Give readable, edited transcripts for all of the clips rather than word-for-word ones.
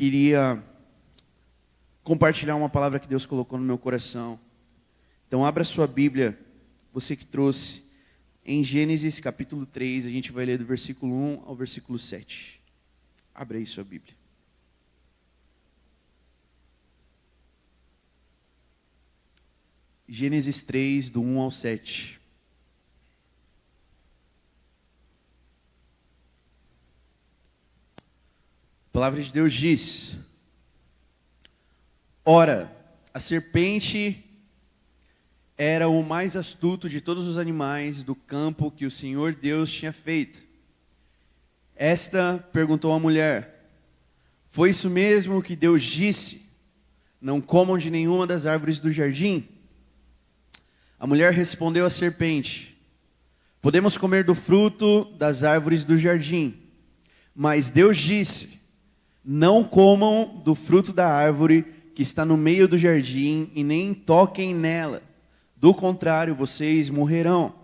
queria compartilhar uma palavra que Deus colocou no meu coração. Então abra sua Bíblia, você que trouxe, em Gênesis capítulo 3, a gente vai ler do versículo 1 ao versículo 7. Abra aí sua Bíblia. Gênesis 3, do 1 ao 7. A palavra de Deus diz: Ora, a serpente era o mais astuto de todos os animais do campo que o Senhor Deus tinha feito. Esta perguntou à mulher: Foi isso mesmo que Deus disse? Não comam de nenhuma das árvores do jardim? A mulher respondeu à serpente: Podemos comer do fruto das árvores do jardim. Mas Deus disse: Não comam do fruto da árvore que está no meio do jardim e nem toquem nela. Do contrário, vocês morrerão.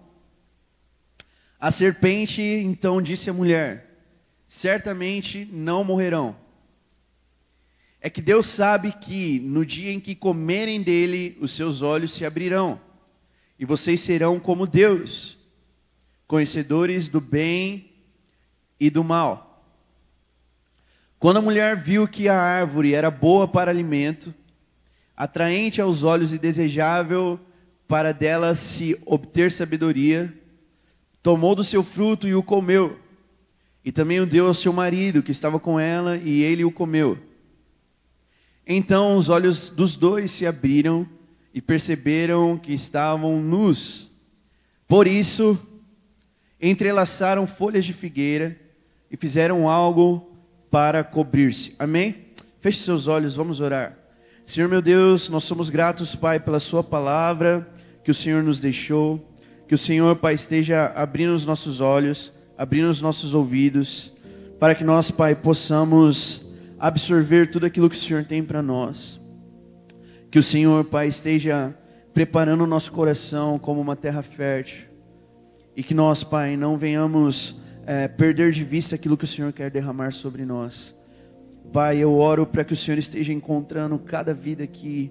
A serpente então disse à mulher: Certamente não morrerão. É que Deus sabe que no dia em que comerem dele, os seus olhos se abrirão, e vocês serão como Deus, conhecedores do bem e do mal. Quando a mulher viu que a árvore era boa para alimento, atraente aos olhos e desejável para dela se obter sabedoria, tomou do seu fruto e o comeu, e também o deu ao seu marido que estava com ela, e ele o comeu. Então os olhos dos dois se abriram e perceberam que estavam nus. Por isso, entrelaçaram folhas de figueira e fizeram algo para cobrir-se. Amém? Feche seus olhos, vamos orar. Senhor meu Deus, nós somos gratos, Pai, pela sua palavra que o Senhor nos deixou. Que o Senhor, Pai, esteja abrindo os nossos olhos, abrindo os nossos ouvidos, para que nós, Pai, possamos absorver tudo aquilo que o Senhor tem para nós. Que o Senhor, Pai, esteja preparando o nosso coração como uma terra fértil. E que nós, Pai, não venhamos perder de vista aquilo que o Senhor quer derramar sobre nós. Pai, eu oro para que o Senhor esteja encontrando cada vida aqui.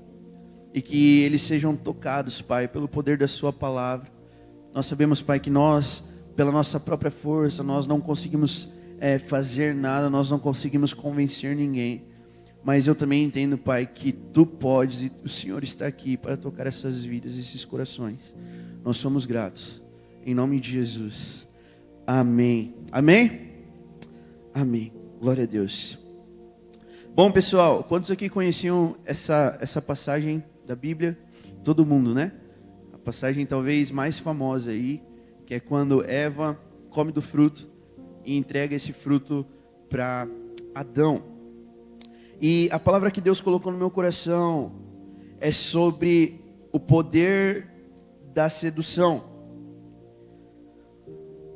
E que eles sejam tocados, Pai, pelo poder da sua palavra. Nós sabemos, Pai, que nós, pela nossa própria força, nós não conseguimos fazer nada, nós não conseguimos convencer ninguém. Mas eu também entendo, Pai, que Tu podes e o Senhor está aqui para tocar essas vidas, esses corações. Nós somos gratos. Em nome de Jesus. Amém. Amém? Amém. Glória a Deus. Bom, pessoal, quantos aqui conheciam essa passagem da Bíblia? Todo mundo, né? A passagem talvez mais famosa aí, que é quando Eva come do fruto e entrega esse fruto para Adão. E a palavra que Deus colocou no meu coração é sobre o poder da sedução.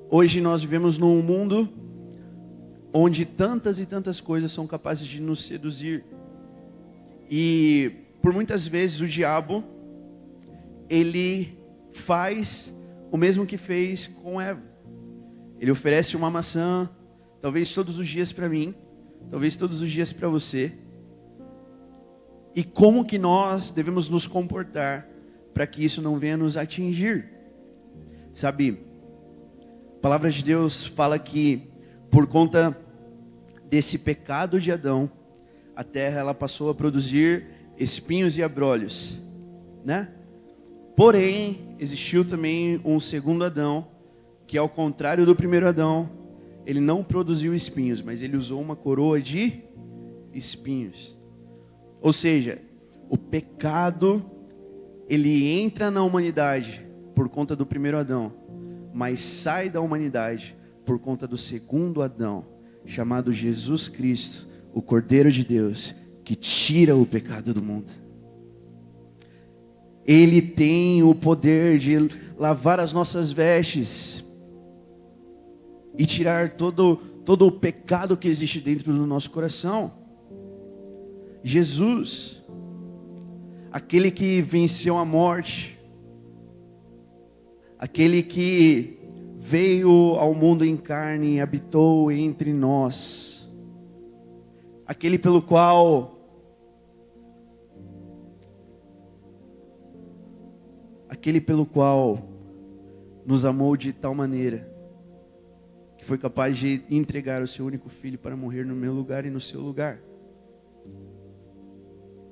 Hoje nós vivemos num mundo onde tantas e tantas coisas são capazes de nos seduzir. E por muitas vezes o diabo, ele faz o mesmo que fez com Eva. Ele oferece uma maçã, talvez todos os dias para mim, talvez todos os dias para você. E como que nós devemos nos comportar para que isso não venha nos atingir? Sabe, a palavra de Deus fala que por conta desse pecado de Adão, a terra ela passou a produzir espinhos e abrolhos, né? Porém, existiu também um segundo Adão, que ao contrário do primeiro Adão, ele não produziu espinhos, mas ele usou uma coroa de espinhos. Ou seja, o pecado, ele entra na humanidade por conta do primeiro Adão, mas sai da humanidade por conta do segundo Adão, chamado Jesus Cristo, o Cordeiro de Deus, que tira o pecado do mundo. Ele tem o poder de lavar as nossas vestes e tirar todo o pecado que existe dentro do nosso coração. Jesus, aquele que venceu a morte, aquele que veio ao mundo em carne e habitou entre nós, aquele pelo qual nos amou de tal maneira que foi capaz de entregar o seu único filho para morrer no meu lugar e no seu lugar.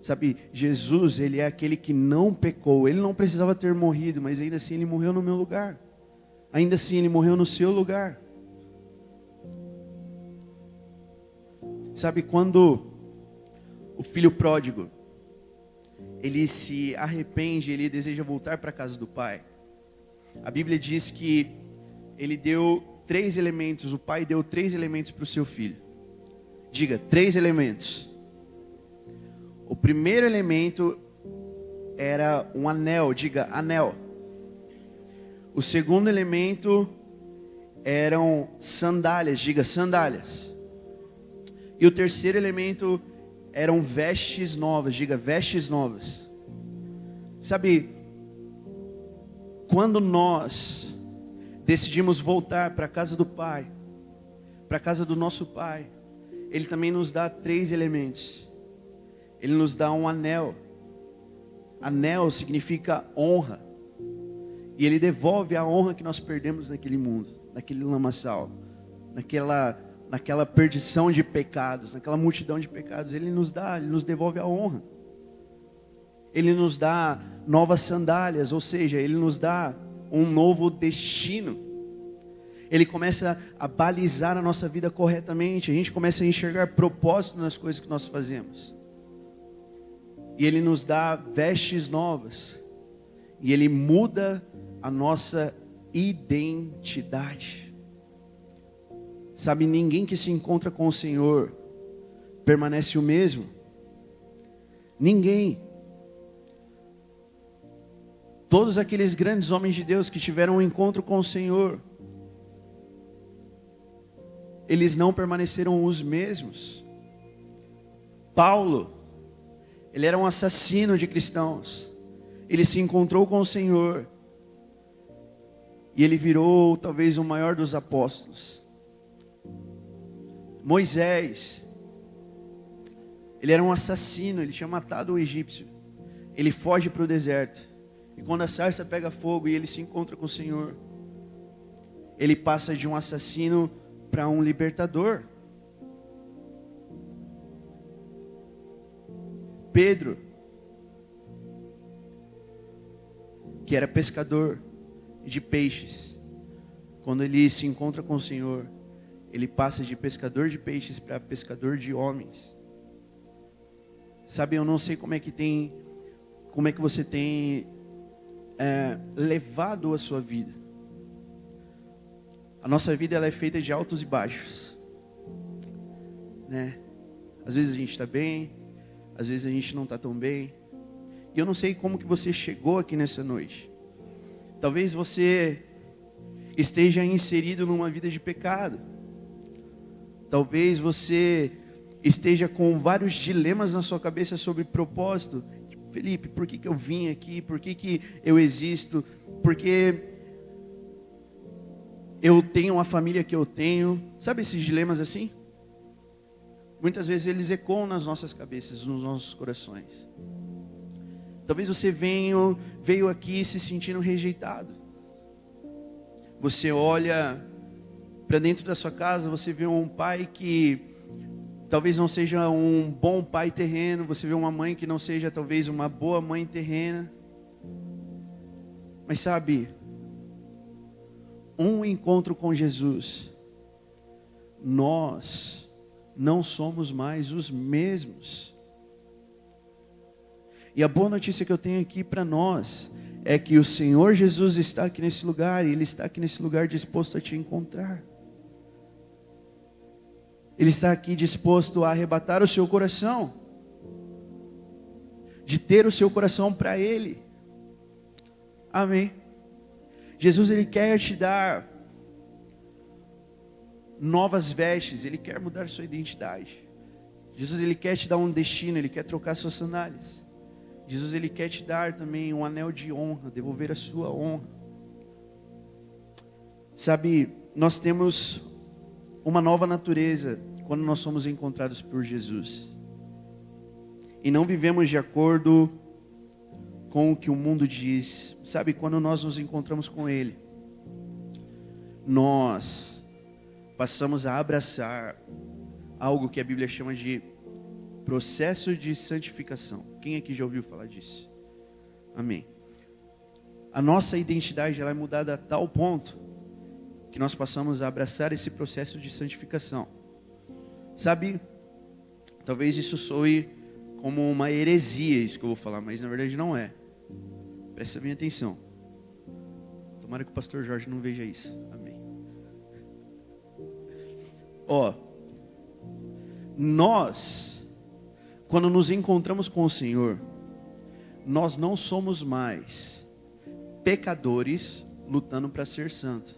Sabe, Jesus, ele é aquele que não pecou, ele não precisava ter morrido, mas ainda assim ele morreu no meu lugar. Ainda assim ele morreu no seu lugar. Sabe, quando o filho pródigo, ele se arrepende, ele deseja voltar para a casa do pai, a Bíblia diz que ele deu 3 elementos, o pai deu 3 elementos para o seu filho. Diga, 3 elementos. O primeiro elemento era um anel, diga, anel. O segundo elemento eram sandálias, diga, sandálias. E o terceiro elemento eram vestes novas, diga, vestes novas. Sabe, quando nós decidimos voltar para a casa do Pai, para a casa do nosso Pai, Ele também nos dá 3 elementos. Ele nos dá um anel. Anel significa honra. E Ele devolve a honra que nós perdemos naquele mundo, naquele lamaçal, naquela perdição de pecados, naquela multidão de pecados. Ele nos devolve a honra. Ele nos dá novas sandálias, ou seja, Ele nos dá um novo destino. Ele começa a balizar a nossa vida corretamente. A gente começa a enxergar propósito nas coisas que nós fazemos. E Ele nos dá vestes novas. E Ele muda a nossa identidade. Sabe, ninguém que se encontra com o Senhor permanece o mesmo. Ninguém. Todos aqueles grandes homens de Deus que tiveram um encontro com o Senhor, eles não permaneceram os mesmos. Paulo, ele era um assassino de cristãos. Ele se encontrou com o Senhor. E ele virou talvez o maior dos apóstolos. Moisés, ele era um assassino, ele tinha matado o egípcio. Ele foge para o deserto. E quando a sarça pega fogo e ele se encontra com o Senhor, ele passa de um assassino para um libertador. Pedro, que era pescador de peixes, quando ele se encontra com o Senhor, ele passa de pescador de peixes para pescador de homens. Sabe, eu não sei como é que você tem levado a sua vida. A nossa vida, ela é feita de altos e baixos, né? Às vezes a gente está bem, às vezes a gente não está tão bem. E eu não sei como que você chegou aqui nessa noite. Talvez você esteja inserido numa vida de pecado. Talvez você esteja com vários dilemas na sua cabeça sobre propósito. Felipe, por que eu vim aqui? Por que eu existo? Porque eu tenho a família que eu tenho. Sabe esses dilemas assim? Muitas vezes eles ecoam nas nossas cabeças, nos nossos corações. Talvez você veio aqui se sentindo rejeitado. Você olha para dentro da sua casa, você vê um pai que talvez não seja um bom pai terreno. Você vê uma mãe que não seja talvez uma boa mãe terrena. Mas sabe, um encontro com Jesus, nós não somos mais os mesmos. E a boa notícia que eu tenho aqui para nós é que o Senhor Jesus está aqui nesse lugar, e Ele está aqui nesse lugar disposto a te encontrar. Ele está aqui disposto a arrebatar o seu coração, de ter o seu coração para Ele. Amém. Jesus, Ele quer te dar novas vestes, Ele quer mudar sua identidade. Jesus, Ele quer te dar um destino, Ele quer trocar suas sandálias. Jesus, Ele quer te dar também um anel de honra, devolver a sua honra. Sabe, nós temos uma nova natureza quando nós somos encontrados por Jesus e não vivemos de acordo com o que o mundo diz, sabe, quando nós nos encontramos com Ele, nós passamos a abraçar algo que a Bíblia chama de processo de santificação. Quem aqui já ouviu falar disso? Amém. A nossa identidade ela é mudada a tal ponto que nós passamos a abraçar esse processo de santificação. Sabe, talvez isso soe como uma heresia, isso que eu vou falar, mas na verdade não é. Presta bem atenção. Tomara que o pastor Jorge não veja isso. Amém. Nós, quando nos encontramos com o Senhor, nós não somos mais pecadores lutando para ser santo.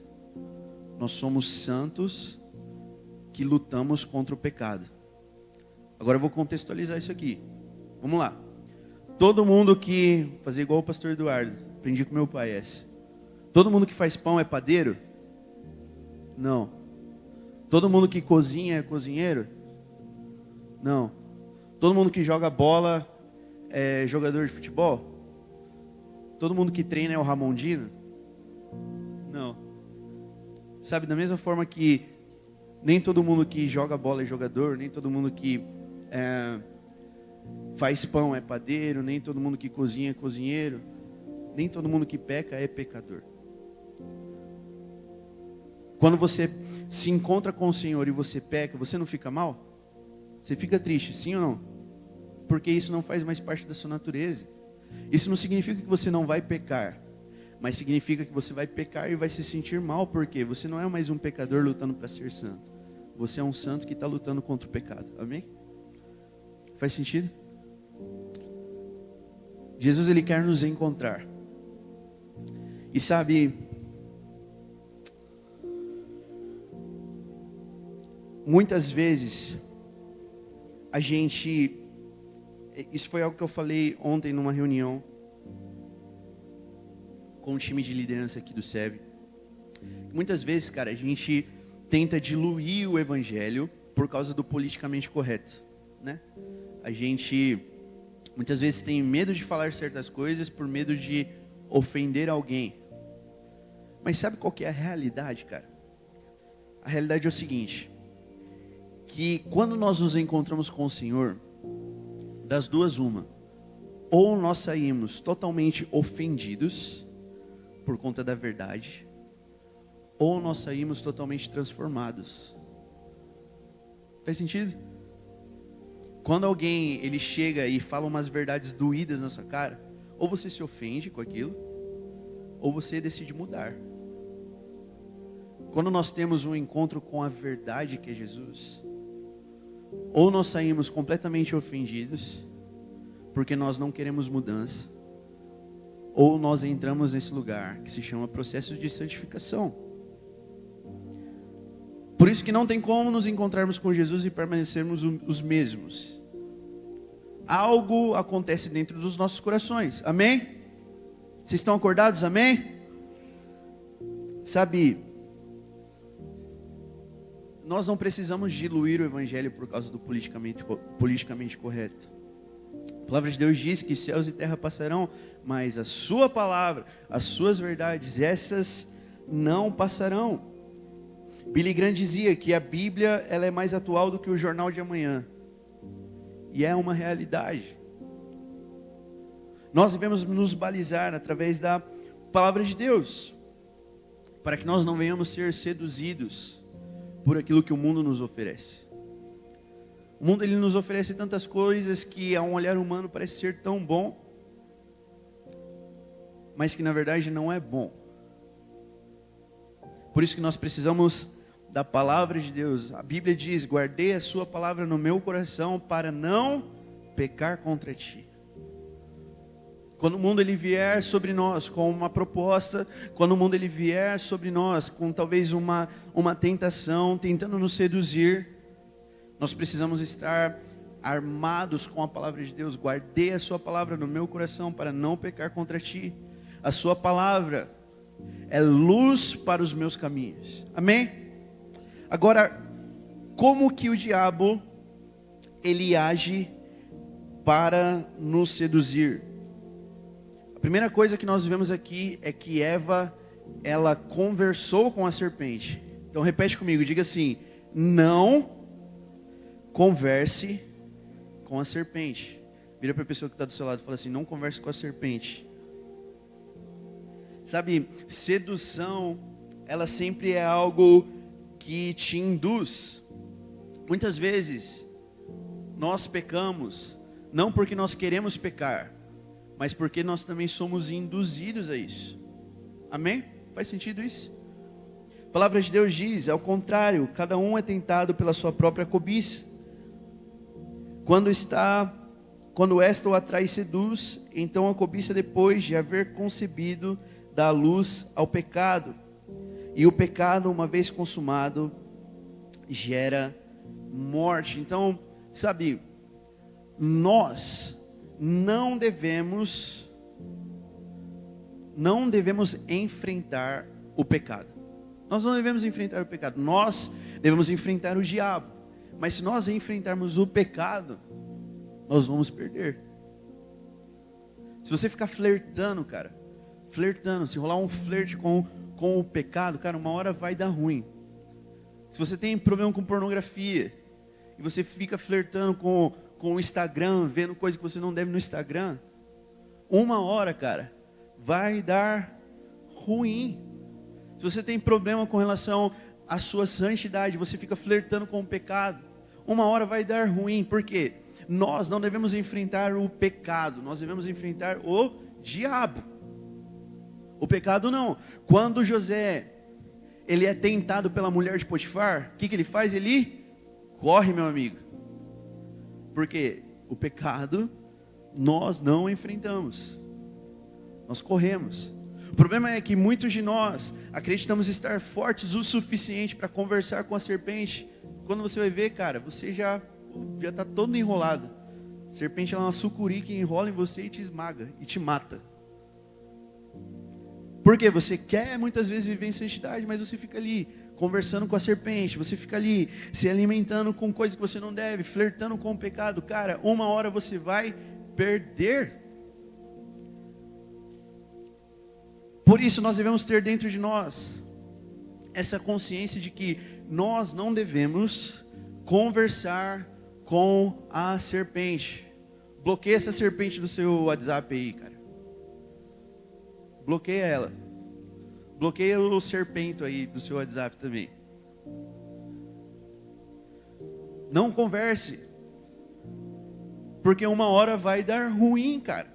Nós somos santos que lutamos contra o pecado. Agora eu vou contextualizar isso aqui. Vamos lá. Todo mundo que... fazer igual o pastor Eduardo. Aprendi com meu pai essa. Todo mundo que faz pão é padeiro? Não. Todo mundo que cozinha é cozinheiro? Não. Todo mundo que joga bola é jogador de futebol? Todo mundo que treina é o Ramondino? Não. Sabe, da mesma forma que nem todo mundo que joga bola é jogador, nem todo mundo que faz pão é padeiro, nem todo mundo que cozinha é cozinheiro, nem todo mundo que peca é pecador. Quando você se encontra com o Senhor e você peca, você não fica mal? Você fica triste, sim ou não? Porque isso não faz mais parte da sua natureza. Isso não significa que você não vai pecar, mas significa que você vai pecar e vai se sentir mal, porque você não é mais um pecador lutando para ser santo. Você é um santo que está lutando contra o pecado. Amém? Faz sentido? Jesus, Ele quer nos encontrar. E sabe, muitas vezes, a gente... Isso foi algo que eu falei ontem numa reunião com o time de liderança aqui do SEV. Muitas vezes, cara, a gente tenta diluir o evangelho por causa do politicamente correto, né? A gente muitas vezes tem medo de falar certas coisas por medo de ofender alguém. Mas sabe qual que é a realidade, cara? A realidade é o seguinte, que quando nós nos encontramos com o Senhor, das duas uma, ou nós saímos totalmente ofendidos por conta da verdade, ou nós saímos totalmente transformados. Faz sentido? Quando alguém ele chega e fala umas verdades doídas na sua cara, ou você se ofende com aquilo, ou você decide mudar. Quando nós temos um encontro com a verdade que é Jesus, ou nós saímos completamente ofendidos, porque nós não queremos mudança, ou nós entramos nesse lugar que se chama processo de santificação. Por isso que não tem como nos encontrarmos com Jesus e permanecermos os mesmos. Algo acontece dentro dos nossos corações, amém? Vocês estão acordados, amém? Sabe, nós não precisamos diluir o evangelho por causa do politicamente correto. A palavra de Deus diz que céus e terra passarão, mas a sua palavra, as suas verdades, essas não passarão. Billy Graham dizia que a Bíblia ela é mais atual do que o jornal de amanhã. E é uma realidade. Nós devemos nos balizar através da palavra de Deus, para que nós não venhamos ser seduzidos por aquilo que o mundo nos oferece. O mundo ele nos oferece tantas coisas que a um olhar humano parece ser tão bom, mas que na verdade não é bom. Por isso que nós precisamos da palavra de Deus. A Bíblia diz: guardei a sua palavra no meu coração para não pecar contra ti. Quando o mundo ele vier sobre nós com uma proposta, quando o mundo ele vier sobre nós com talvez uma tentação, tentando nos seduzir, nós precisamos estar armados com a palavra de Deus. Guardei a sua palavra no meu coração para não pecar contra ti. A sua palavra é luz para os meus caminhos. Amém? Agora, como que o diabo, ele age para nos seduzir? A primeira coisa que nós vemos aqui é que Eva, ela conversou com a serpente. Então repete comigo, diga assim: não converse com a serpente. Vira para a pessoa que está do seu lado e fala assim: não converse com a serpente. Sabe, sedução, ela sempre é algo que te induz. Muitas vezes, nós pecamos, não porque nós queremos pecar, mas porque nós também somos induzidos a isso. Amém? Faz sentido isso? A palavra de Deus diz, ao contrário, cada um é tentado pela sua própria cobiça. Quando esta o atrai e seduz, então a cobiça, depois de haver concebido, dá luz ao pecado. E o pecado, uma vez consumado, gera morte. Então, sabe, nós não devemos enfrentar o pecado. Nós não devemos enfrentar o pecado. Nós devemos enfrentar o diabo. Mas se nós enfrentarmos o pecado, nós vamos perder. Se você ficar flertando, cara, se rolar um flerte com o pecado, cara, uma hora vai dar ruim. Se você tem problema com pornografia, e você fica flertando com o Instagram, vendo coisa que você não deve no Instagram, uma hora, cara, vai dar ruim. Se você tem problema com relação à sua santidade, você fica flertando com o pecado, uma hora vai dar ruim. Por quê? Nós não devemos enfrentar o pecado, nós devemos enfrentar o diabo. O pecado não. Quando José, ele é tentado pela mulher de Potifar, o que ele faz? Ele corre, meu amigo. Porque o pecado nós não enfrentamos, nós corremos. O problema é que muitos de nós acreditamos estar fortes o suficiente para conversar com a serpente. Quando você vai ver, cara, você já está todo enrolado. A serpente, ela é uma sucuri que enrola em você e te esmaga e te mata. Porque você quer muitas vezes viver em santidade, mas você fica ali conversando com a serpente, você fica ali se alimentando com coisas que você não deve, flertando com o pecado. Cara, uma hora você vai perder. Por isso nós devemos ter dentro de nós essa consciência de que nós não devemos conversar com a serpente. Bloqueia essa serpente do seu WhatsApp aí, cara. Bloqueia ela. Bloqueia o serpento aí do seu WhatsApp também. Não converse, porque uma hora vai dar ruim, cara.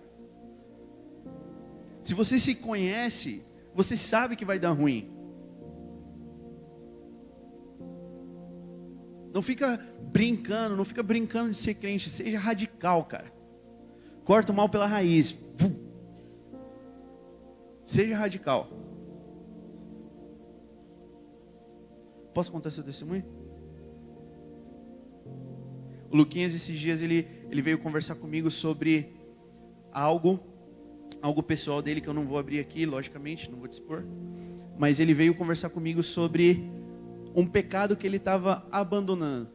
Se você se conhece, você sabe que vai dar ruim. Não fica brincando de ser crente, seja radical, cara. Corta o mal pela raiz. Seja radical. Posso contar seu testemunho? O Luquinhas, esses dias, ele veio conversar comigo sobre algo pessoal dele, que eu não vou abrir aqui, logicamente, não vou te expor. Mas ele veio conversar comigo sobre um pecado que ele estava abandonando.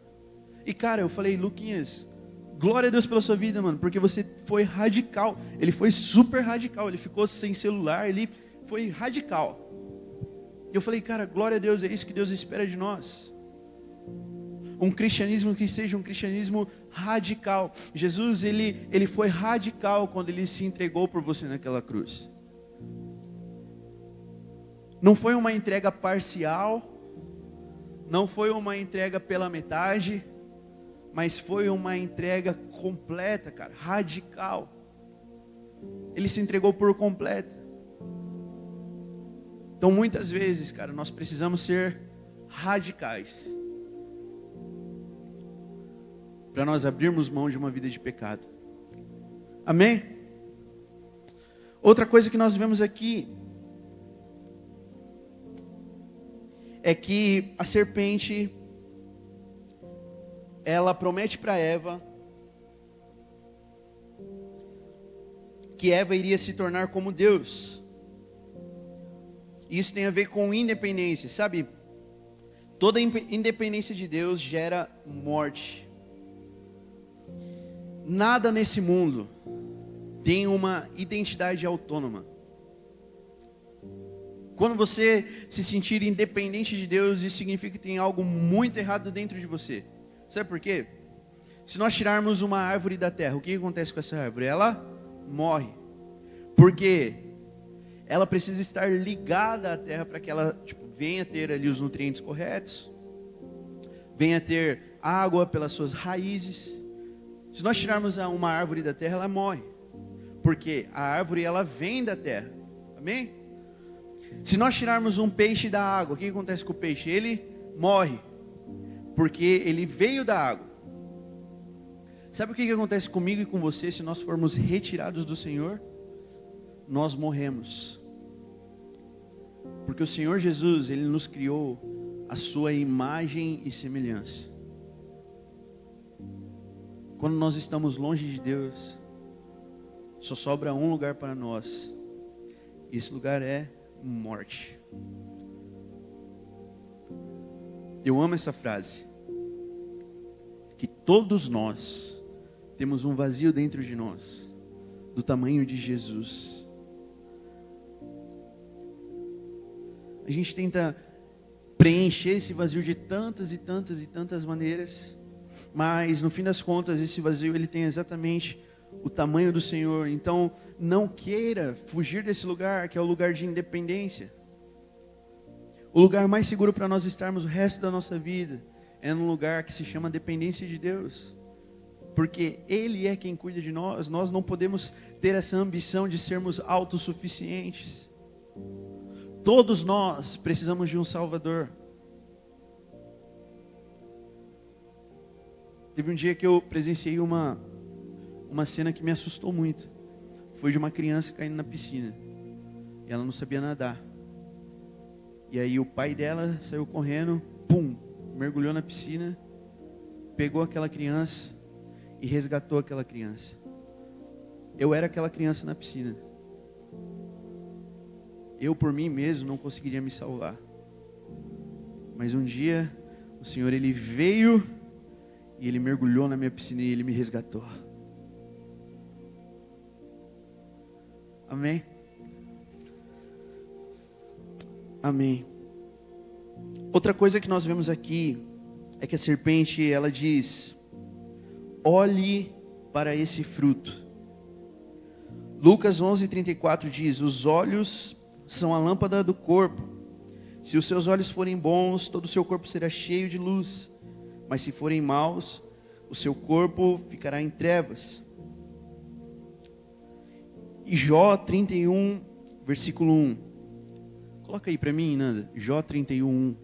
E cara, eu falei: Luquinhas, glória a Deus pela sua vida, mano, porque você foi radical. Ele foi super radical, ele ficou sem celular, ele foi radical. E eu falei: cara, glória a Deus, é isso que Deus espera de nós. Um cristianismo que seja um cristianismo radical. Jesus, ele foi radical quando ele se entregou por você naquela cruz. Não foi uma entrega parcial, não foi uma entrega pela metade, mas foi uma entrega completa, cara, radical. Ele se entregou por completo. Então muitas vezes, cara, nós precisamos ser radicais para nós abrirmos mão de uma vida de pecado. Amém? Outra coisa que nós vemos aqui é que a serpente, ela promete para Eva que Eva iria se tornar como Deus. Isso tem a ver com independência, sabe? Toda independência de Deus gera morte. Nada nesse mundo tem uma identidade autônoma. Quando você se sentir independente de Deus, isso significa que tem algo muito errado dentro de você. Sabe por quê? Se nós tirarmos uma árvore da terra, o que acontece com essa árvore? Ela morre. Porque ela precisa estar ligada à terra para que ela venha ter ali os nutrientes corretos, venha ter água pelas suas raízes. Se nós tirarmos uma árvore da terra, ela morre. Porque a árvore, ela vem da terra. Amém? Se nós tirarmos um peixe da água, o que acontece com o peixe? Ele morre. Porque ele veio da água. Sabe o que acontece comigo e com você se nós formos retirados do Senhor? Nós morremos. Porque o Senhor Jesus, Ele nos criou a sua imagem e semelhança. Quando nós estamos longe de Deus, só sobra um lugar para nós. E esse lugar é morte. Eu amo essa frase. Que todos nós temos um vazio dentro de nós, do tamanho de Jesus. A gente tenta preencher esse vazio de tantas e tantas e tantas maneiras, mas no fim das contas esse vazio ele tem exatamente o tamanho do Senhor. Então não queira fugir desse lugar, que é o lugar de independência. O lugar mais seguro para nós estarmos o resto da nossa vida é num lugar que se chama dependência de Deus. Porque Ele é quem cuida de nós. Nós não podemos ter essa ambição de sermos autossuficientes. Todos nós precisamos de um Salvador. Teve um dia que eu presenciei uma cena que me assustou muito. Foi de uma criança caindo na piscina. E ela não sabia nadar. E aí o pai dela saiu correndo, mergulhou na piscina, pegou aquela criança e resgatou aquela criança. Eu era aquela criança na piscina. Eu por mim mesmo não conseguiria me salvar. Mas um dia o Senhor Ele veio e Ele mergulhou na minha piscina e Ele me resgatou. Amém? Amém. Outra coisa que nós vemos aqui é que a serpente, ela diz: olhe para esse fruto. Lucas 11:34 diz: os olhos são a lâmpada do corpo. Se os seus olhos forem bons, todo o seu corpo será cheio de luz. Mas se forem maus, o seu corpo ficará em trevas. E Jó 31, versículo 1. Coloca aí para mim, Nanda. Jó 31, 1.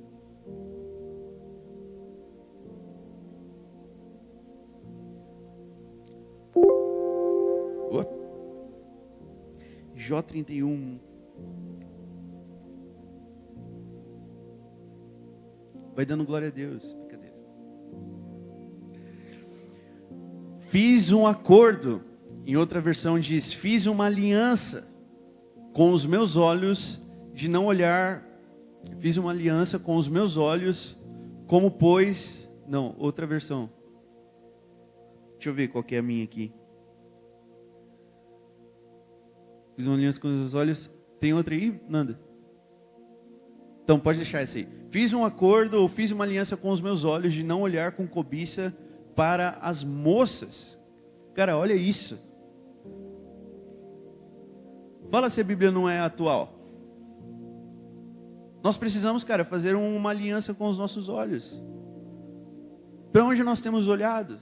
Jó 31, 1. Vai dando glória a Deus. Brincadeira. Fiz um acordo. Em outra versão diz: fiz uma aliança com os meus olhos de não olhar. Fiz uma aliança com os meus olhos, como pois... Não, outra versão. Deixa eu ver qual que é a minha aqui. Fiz uma aliança com os meus olhos. Tem outra aí, Nanda? Então pode deixar essa aí. Fiz um acordo, ou fiz uma aliança com os meus olhos de não olhar com cobiça para as moças. Cara, olha isso. Fala se a Bíblia não é atual. Nós precisamos, cara, fazer uma aliança com os nossos olhos. Para onde nós temos olhado?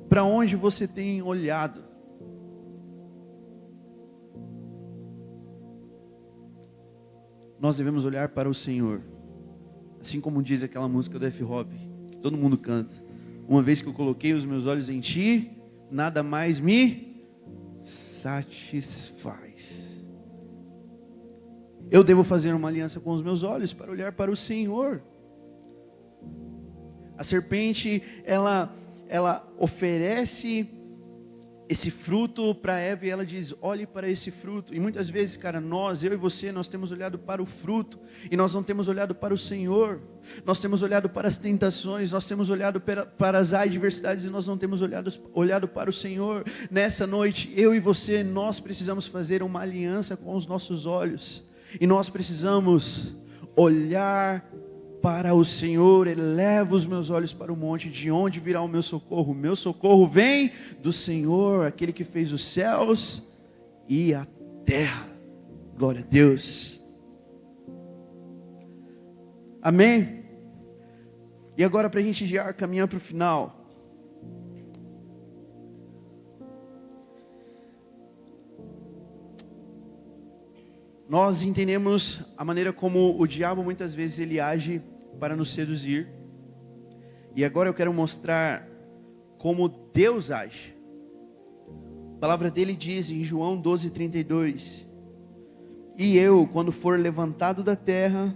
Para onde você tem olhado? Nós devemos olhar para o Senhor. Assim como diz aquela música do F-Hop, que todo mundo canta. Uma vez que eu coloquei os meus olhos em Ti, nada mais me satisfaz. Eu devo fazer uma aliança com os meus olhos para olhar para o Senhor. A serpente, ela oferece esse fruto para Eva e ela diz, olhe para esse fruto. E muitas vezes, cara, eu e você, nós temos olhado para o fruto e nós não temos olhado para o Senhor. Nós temos olhado para as tentações, nós temos olhado para as adversidades e nós não temos olhado para o Senhor. Nessa noite, eu e você, nós precisamos fazer uma aliança com os nossos olhos. E nós precisamos olhar para o Senhor. Eleva os meus olhos para o monte, de onde virá o meu socorro? O meu socorro vem do Senhor, aquele que fez os céus e a terra. Glória a Deus. Amém? E agora, para a gente já caminhar para o final. Nós entendemos a maneira como o diabo muitas vezes ele age para nos seduzir. E agora eu quero mostrar como Deus age. A palavra dele diz em João 12:32: E eu, quando for levantado da terra,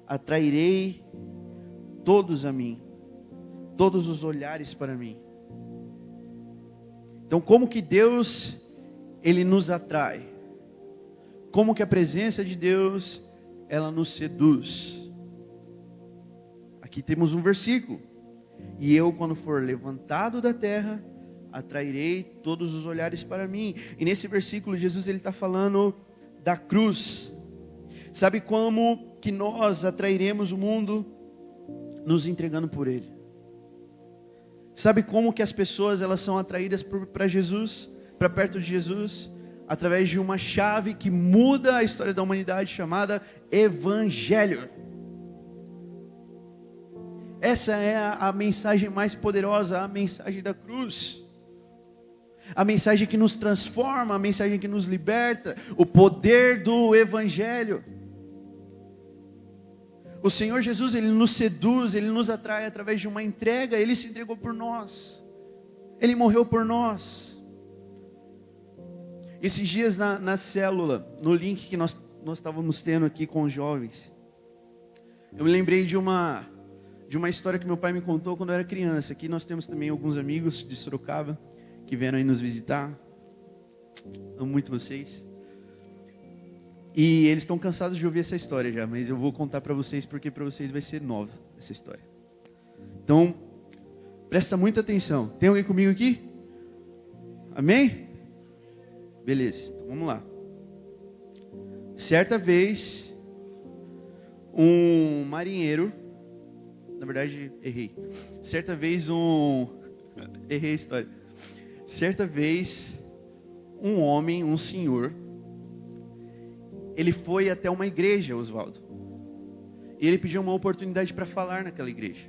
atrairei todos a mim, todos os olhares para mim. Então, como que Deus ele nos atrai? Como que a presença de Deus, ela nos seduz? Aqui temos um versículo. E eu, quando for levantado da terra, atrairei todos os olhares para mim. E nesse versículo, Jesus ele está falando da cruz. Sabe como que nós atrairemos o mundo? Nos entregando por Ele. Sabe como que as pessoas elas são atraídas para Jesus? Para perto de Jesus? Através de uma chave que muda a história da humanidade, chamada Evangelho. Essa é a mensagem mais poderosa, a mensagem da cruz. A mensagem que nos transforma, a mensagem que nos liberta, o poder do Evangelho. O Senhor Jesus, Ele nos seduz, Ele nos atrai através de uma entrega. Ele se entregou por nós, Ele morreu por nós. Esses dias na célula, no link que nós estávamos tendo aqui com os jovens, eu me lembrei de uma história que meu pai me contou quando eu era criança. Aqui nós temos também alguns amigos de Sorocaba que vieram aí nos visitar. Amo muito vocês. E eles estão cansados de ouvir essa história já, mas eu vou contar para vocês porque para vocês vai ser nova essa história. Então, presta muita atenção. Tem alguém comigo aqui? Amém? Beleza, então vamos lá. Certa vez, um marinheiro, na verdade, errei. Certa vez errei a história. Certa vez, um homem, um senhor, ele foi até uma igreja, Oswaldo. E ele pediu uma oportunidade para falar naquela igreja.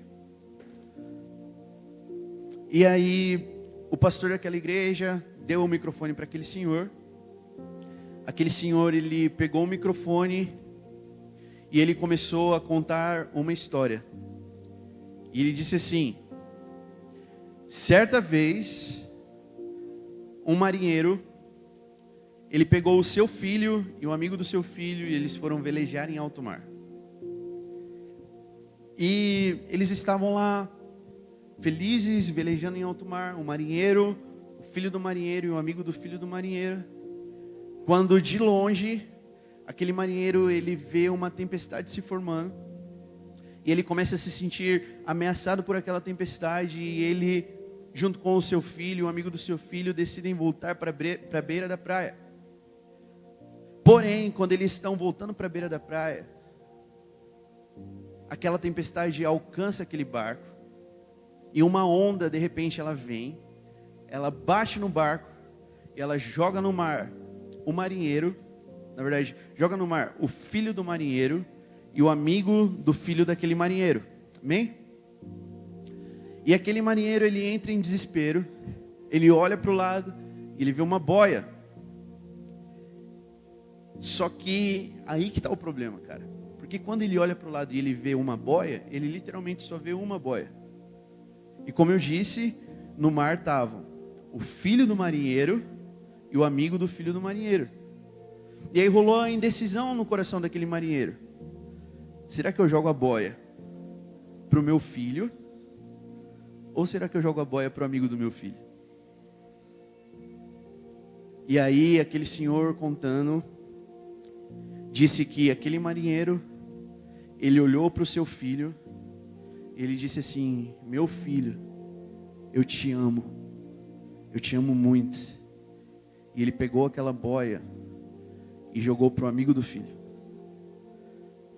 E aí, o pastor daquela igreja deu o microfone para aquele senhor. Aquele senhor, ele pegou o microfone e ele começou a contar uma história. E ele disse assim: certa vez, um marinheiro, ele pegou o seu filho e um amigo do seu filho e eles foram velejar em alto mar. E eles estavam lá, felizes, velejando em alto mar, o marinheiro, o filho do marinheiro e o amigo do filho do marinheiro. Quando de longe, aquele marinheiro, ele vê uma tempestade se formando. E ele começa a se sentir ameaçado por aquela tempestade. E ele, junto com o seu filho, o amigo do seu filho, decidem voltar para a beira da praia. Porém, quando eles estão voltando para a beira da praia, aquela tempestade alcança aquele barco. E uma onda, de repente, ela vem. Ela bate no barco. E ela joga no mar o marinheiro. Na verdade, joga no mar o filho do marinheiro e o amigo do filho daquele marinheiro. Amém? E aquele marinheiro, ele entra em desespero. Ele olha para o lado e ele vê uma boia. Só que aí que está o problema, cara. Porque quando ele olha para o lado e ele vê uma boia, ele literalmente só vê uma boia. E como eu disse, no mar estavam o filho do marinheiro e o amigo do filho do marinheiro. E aí rolou a indecisão no coração daquele marinheiro. Será que eu jogo a boia para o meu filho? Ou será que eu jogo a boia para o amigo do meu filho? E aí aquele senhor contando, disse que aquele marinheiro, ele olhou para o seu filho, ele disse assim: meu filho, eu te amo muito. E ele pegou aquela boia e jogou para o amigo do filho.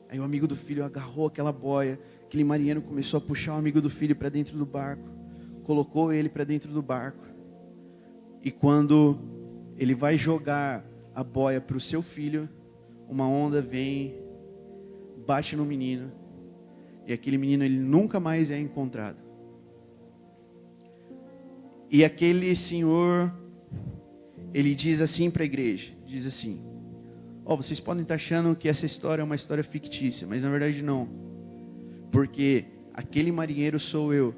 Aí o amigo do filho agarrou aquela boia, aquele marinheiro começou a puxar o amigo do filho para dentro do barco, colocou ele para dentro do barco. E quando ele vai jogar a boia para o seu filho, uma onda vem, bate no menino, e aquele menino ele nunca mais é encontrado. E aquele senhor, ele diz assim para a igreja, diz assim: vocês podem estar achando que essa história é uma história fictícia, mas na verdade não, porque aquele marinheiro sou eu,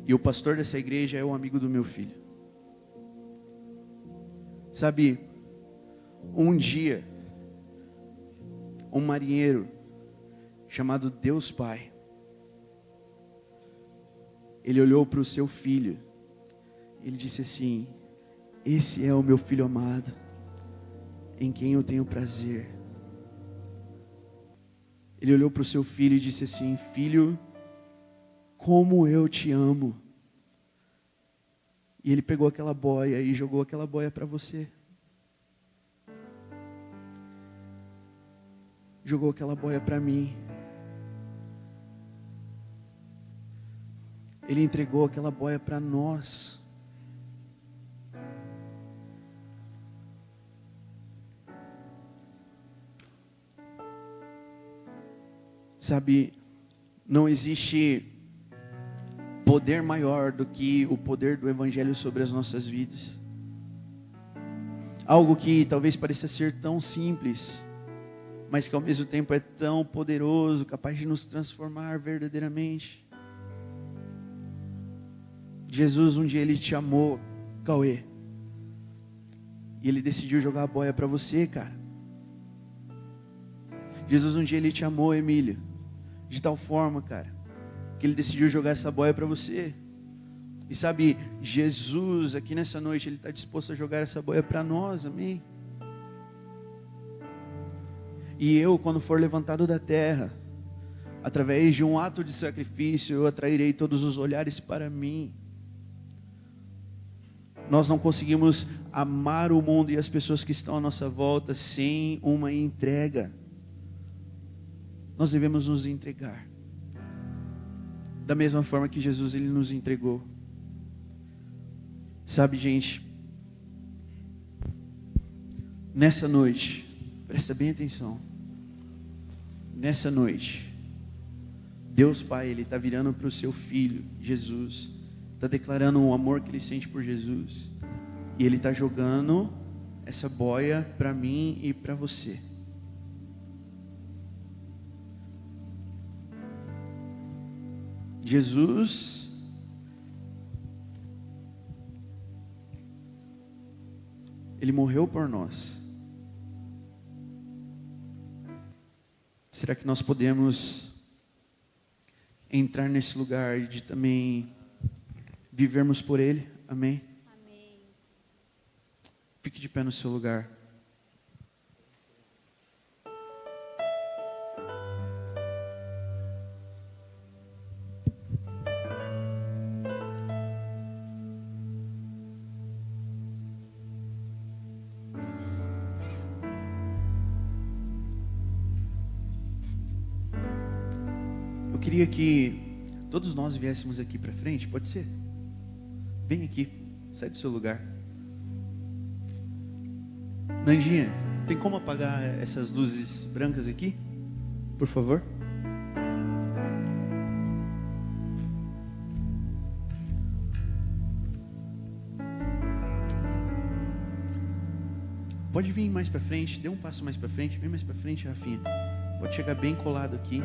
e o pastor dessa igreja é o amigo do meu filho. Sabe, um dia, um marinheiro chamado Deus Pai, ele olhou para o seu filho, ele disse assim: esse é o meu filho amado, em quem eu tenho prazer. Ele olhou para o seu filho e disse assim: filho, como eu te amo. E ele pegou aquela boia e jogou aquela boia para você. Jogou aquela boia para mim. Ele entregou aquela boia para nós. Sabe, não existe poder maior do que o poder do Evangelho sobre as nossas vidas. Algo que talvez pareça ser tão simples, mas que ao mesmo tempo é tão poderoso, capaz de nos transformar verdadeiramente. Jesus um dia ele te amou, Cauê, e ele decidiu jogar a boia para você, cara. Jesus um dia ele te amou, Emílio, de tal forma, cara, que ele decidiu jogar essa boia para você. E sabe, Jesus aqui nessa noite, ele está disposto a jogar essa boia para nós, amém? E eu, quando for levantado da terra, através de um ato de sacrifício, eu atrairei todos os olhares para mim. Nós não conseguimos amar o mundo e as pessoas que estão à nossa volta sem uma entrega. Nós devemos nos entregar da mesma forma que Jesus ele nos entregou. Sabe, gente, nessa noite, presta bem atenção, nessa noite, Deus Pai, ele está virando para o seu Filho, Jesus, está declarando o amor que ele sente por Jesus, e ele está jogando essa boia para mim e para você. Jesus, ele morreu por nós. Será que nós podemos entrar nesse lugar de também vivermos por ele? Amém? Amém. Fique de pé no seu lugar. Eu queria que todos nós viéssemos aqui para frente, pode ser? Vem aqui, sai do seu lugar. Nandinha, tem como apagar essas luzes brancas aqui? Por favor. Pode vir mais para frente, dê um passo mais para frente, vem mais para frente, Rafinha. Pode chegar bem colado aqui.